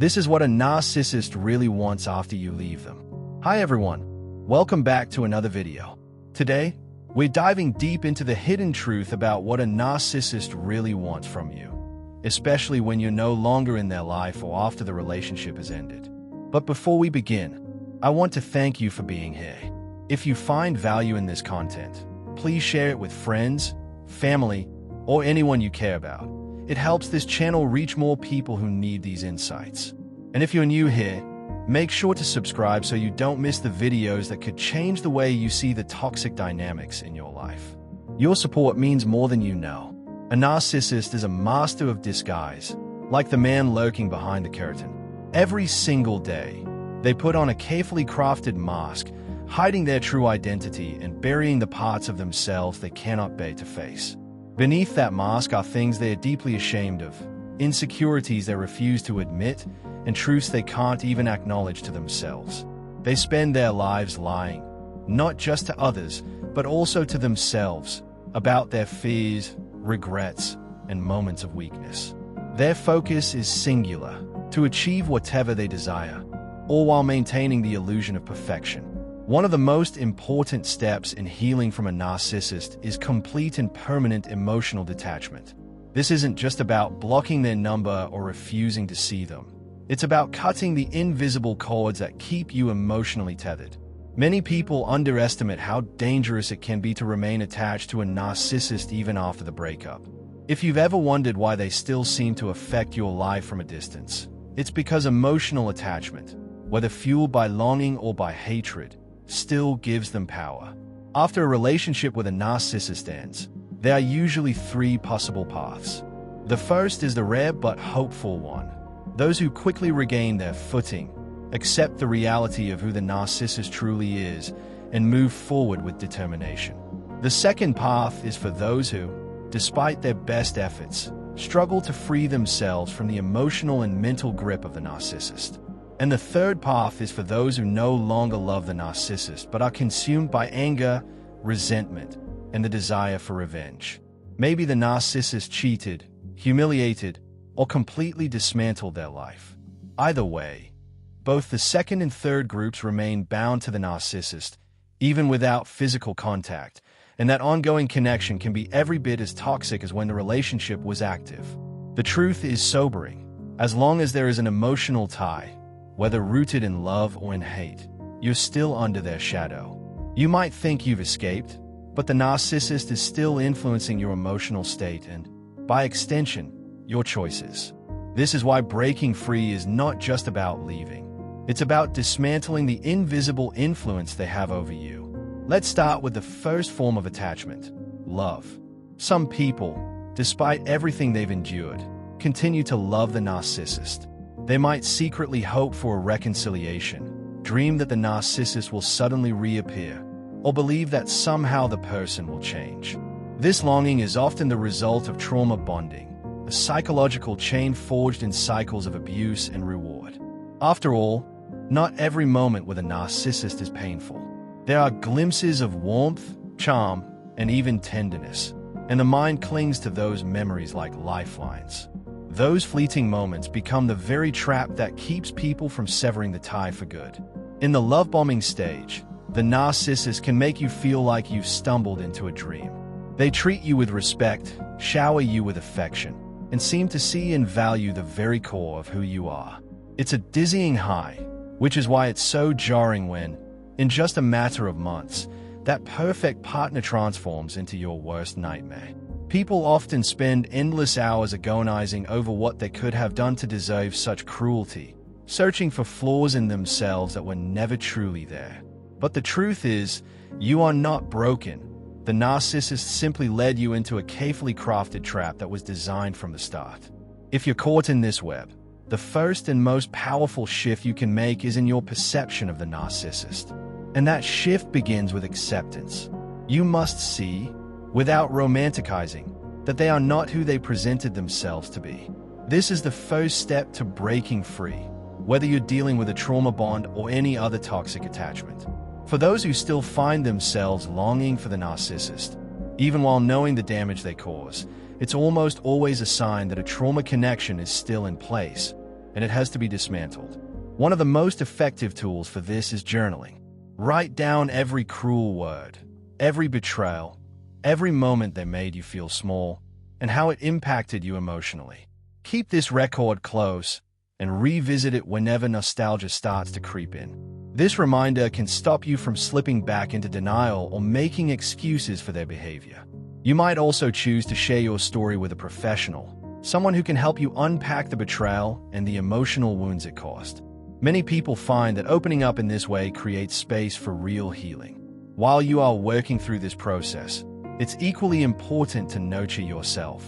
This is what a narcissist really wants after you leave them. Hi everyone, welcome back to another video. Today, we're diving deep into the hidden truth about what a narcissist really wants from you, especially when you're no longer in their life or after the relationship has ended. But before we begin, I want to thank you for being here. If you find value in this content, please share it with friends, family, or anyone you care about. It helps this channel reach more people who need these insights. And if you're new here, make sure to subscribe so you don't miss the videos that could change the way you see the toxic dynamics in your life. Your support means more than you know. A narcissist is a master of disguise, like the man lurking behind the curtain. Every single day, they put on a carefully crafted mask, hiding their true identity and burying the parts of themselves they cannot bear to face. Beneath that mask are things they are deeply ashamed of, insecurities they refuse to admit, and truths they can't even acknowledge to themselves. They spend their lives lying, not just to others, but also to themselves, about their fears, regrets, and moments of weakness. Their focus is singular, to achieve whatever they desire, all while maintaining the illusion of perfection. One of the most important steps in healing from a narcissist is complete and permanent emotional detachment. This isn't just about blocking their number or refusing to see them. It's about cutting the invisible cords that keep you emotionally tethered. Many people underestimate how dangerous it can be to remain attached to a narcissist even after the breakup. If you've ever wondered why they still seem to affect your life from a distance, it's because emotional attachment, whether fueled by longing or by hatred, still gives them power. After a relationship with a narcissist ends, there are usually three possible paths. The first is the rare but hopeful one. Those who quickly regain their footing, accept the reality of who the narcissist truly is, and move forward with determination. The second path is for those who, despite their best efforts, struggle to free themselves from the emotional and mental grip of the narcissist. And the third path is for those who no longer love the narcissist but are consumed by anger, resentment, and the desire for revenge. Maybe the narcissist cheated, humiliated, or completely dismantled their life. Either way, both the second and third groups remain bound to the narcissist, even without physical contact, and that ongoing connection can be every bit as toxic as when the relationship was active. The truth is sobering. As long as there is an emotional tie, whether rooted in love or in hate, you're still under their shadow. You might think you've escaped, but the narcissist is still influencing your emotional state and, by extension, your choices. This is why breaking free is not just about leaving. It's about dismantling the invisible influence they have over you. Let's start with the first form of attachment, love. Some people, despite everything they've endured, continue to love the narcissist. They might secretly hope for a reconciliation, dream that the narcissist will suddenly reappear, or believe that somehow the person will change. This longing is often the result of trauma bonding, a psychological chain forged in cycles of abuse and reward. After all, not every moment with a narcissist is painful. There are glimpses of warmth, charm, and even tenderness, and the mind clings to those memories like lifelines. Those fleeting moments become the very trap that keeps people from severing the tie for good. In the love-bombing stage, the narcissist can make you feel like you've stumbled into a dream. They treat you with respect, shower you with affection, and seem to see and value the very core of who you are. It's a dizzying high, which is why it's so jarring when, in just a matter of months, that perfect partner transforms into your worst nightmare. People often spend endless hours agonizing over what they could have done to deserve such cruelty, searching for flaws in themselves that were never truly there. But the truth is, you are not broken. The narcissist simply led you into a carefully crafted trap that was designed from the start. If you're caught in this web, the first and most powerful shift you can make is in your perception of the narcissist. And that shift begins with acceptance. You must see, without romanticizing, that they are not who they presented themselves to be. This is the first step to breaking free, whether you're dealing with a trauma bond or any other toxic attachment. For those who still find themselves longing for the narcissist, even while knowing the damage they cause, it's almost always a sign that a trauma connection is still in place, and it has to be dismantled. One of the most effective tools for this is journaling. Write down every cruel word, every betrayal, every moment that made you feel small, and how it impacted you emotionally. Keep this record close and revisit it whenever nostalgia starts to creep in. This reminder can stop you from slipping back into denial or making excuses for their behavior. You might also choose to share your story with a professional, someone who can help you unpack the betrayal and the emotional wounds it caused. Many people find that opening up in this way creates space for real healing. While you are working through this process, it's equally important to nurture yourself.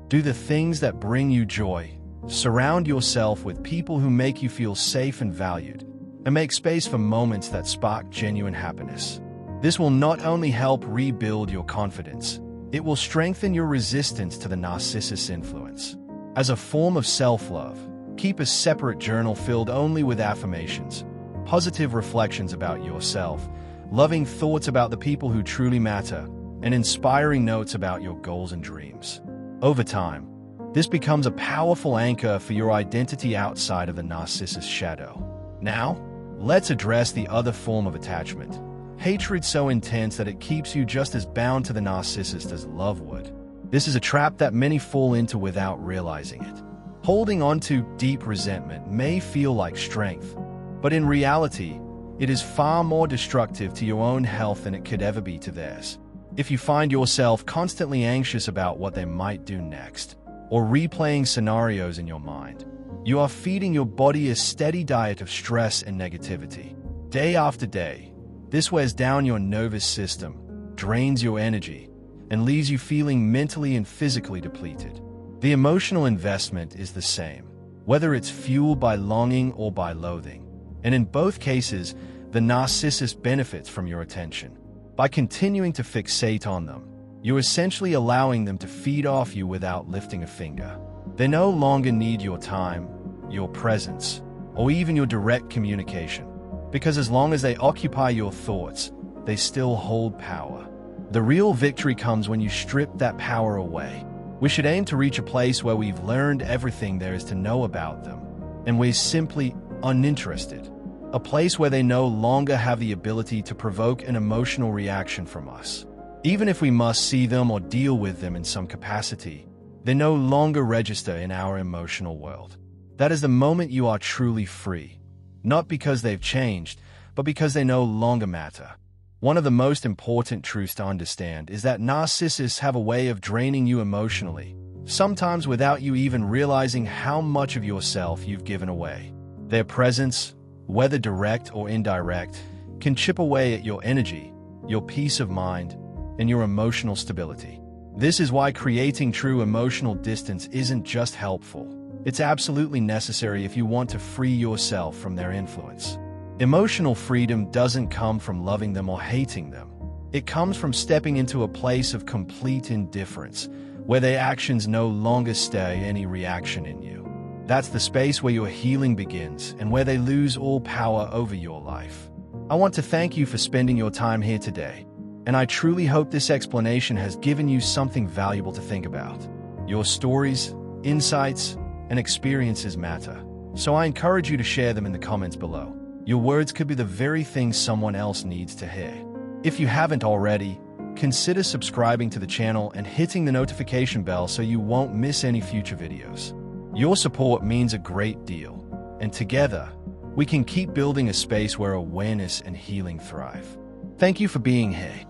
Do the things that bring you joy. Surround yourself with people who make you feel safe and valued, and make space for moments that spark genuine happiness. This will not only help rebuild your confidence, it will strengthen your resistance to the narcissist's influence. As a form of self-love, keep a separate journal filled only with affirmations, positive reflections about yourself, loving thoughts about the people who truly matter, and inspiring notes about your goals and dreams. Over time, this becomes a powerful anchor for your identity outside of the narcissist's shadow. Now, let's address the other form of attachment. Hatred so intense that it keeps you just as bound to the narcissist as love would. This is a trap that many fall into without realizing it. Holding on to deep resentment may feel like strength, but in reality, it is far more destructive to your own health than it could ever be to theirs. If you find yourself constantly anxious about what they might do next, or replaying scenarios in your mind, you are feeding your body a steady diet of stress and negativity. Day after day, this wears down your nervous system, drains your energy, and leaves you feeling mentally and physically depleted. The emotional investment is the same, whether it's fueled by longing or by loathing. And in both cases, the narcissist benefits from your attention. By continuing to fixate on them, you're essentially allowing them to feed off you without lifting a finger. They no longer need your time, your presence, or even your direct communication, because as long as they occupy your thoughts, they still hold power. The real victory comes when you strip that power away. We should aim to reach a place where we've learned everything there is to know about them, and we're simply uninterested. A place where they no longer have the ability to provoke an emotional reaction from us. Even if we must see them or deal with them in some capacity, they no longer register in our emotional world. That is the moment you are truly free. Not because they've changed, but because they no longer matter. One of the most important truths to understand is that narcissists have a way of draining you emotionally, sometimes without you even realizing how much of yourself you've given away. Their presence, whether direct or indirect, can chip away at your energy, your peace of mind, and your emotional stability. This is why creating true emotional distance isn't just helpful. It's absolutely necessary if you want to free yourself from their influence. Emotional freedom doesn't come from loving them or hating them. It comes from stepping into a place of complete indifference, where their actions no longer stir any reaction in you. That's the space where your healing begins and where they lose all power over your life. I want to thank you for spending your time here today, and I truly hope this explanation has given you something valuable to think about. Your stories, insights, and experiences matter, so I encourage you to share them in the comments below. Your words could be the very thing someone else needs to hear. If you haven't already, consider subscribing to the channel and hitting the notification bell so you won't miss any future videos. Your support means a great deal, and together, we can keep building a space where awareness and healing thrive. Thank you for being here.